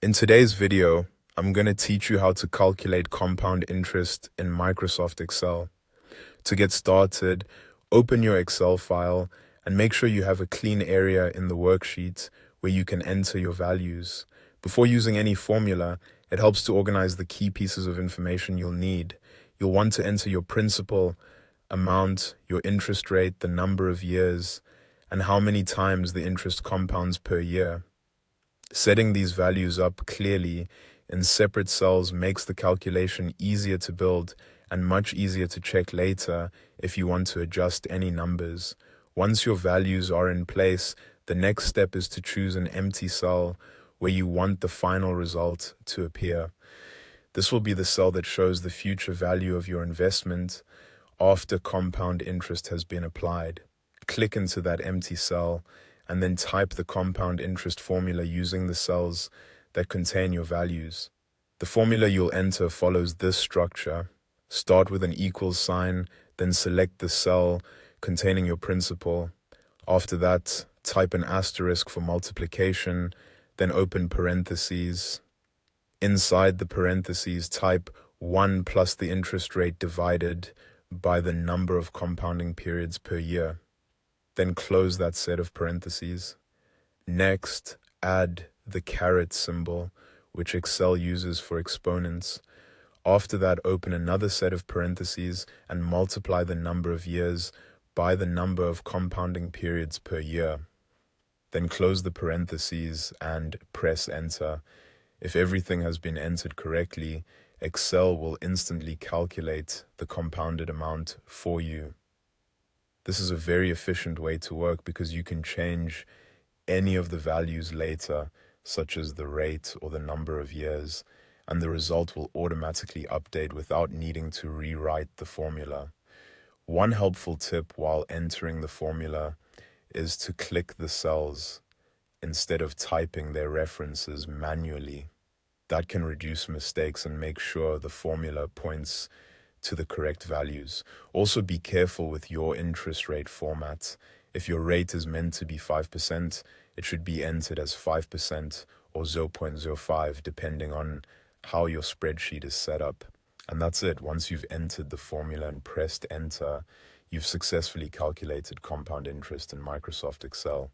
In today's video, I'm going to teach you how to calculate compound interest in Microsoft Excel. To get started, open your Excel file and make sure you have a clean area in the worksheet where you can enter your values. Before using any formula, it helps to organize the key pieces of information you'll need. You'll want to enter your principal, amount, your interest rate, the number of years, and how many times the interest compounds per year. Setting these values up clearly in separate cells makes the calculation easier to build and much easier to check later if you want to adjust any numbers. Once your values are in place, the next step is to choose an empty cell where you want the final result to appear. This will be the cell that shows the future value of your investment after compound interest has been applied. Click into that empty cell and then type the compound interest formula using the cells that contain your values. The formula you'll enter follows this structure. Start with an equals sign, then select the cell containing your principal. After that, type an asterisk for multiplication, then open parentheses. Inside the parentheses, type 1 plus the interest rate divided by the number of compounding periods per year. Then close that set of parentheses. Next, add the caret symbol, which Excel uses for exponents. After that, open another set of parentheses and multiply the number of years by the number of compounding periods per year. Then close the parentheses and press enter. If everything has been entered correctly, Excel will instantly calculate the compounded amount for you. This is a very efficient way to work because you can change any of the values later, such as the rate or the number of years, and the result will automatically update without needing to rewrite the formula. One helpful tip while entering the formula is to click the cells instead of typing their references manually. That can reduce mistakes and make sure the formula points to the correct values. Also, be careful with your interest rate format. If your rate is meant to be 5%, it should be entered as 5% or 0.05, depending on how your spreadsheet is set up. And that's it. Once you've entered the formula and pressed enter, you've successfully calculated compound interest in Microsoft Excel.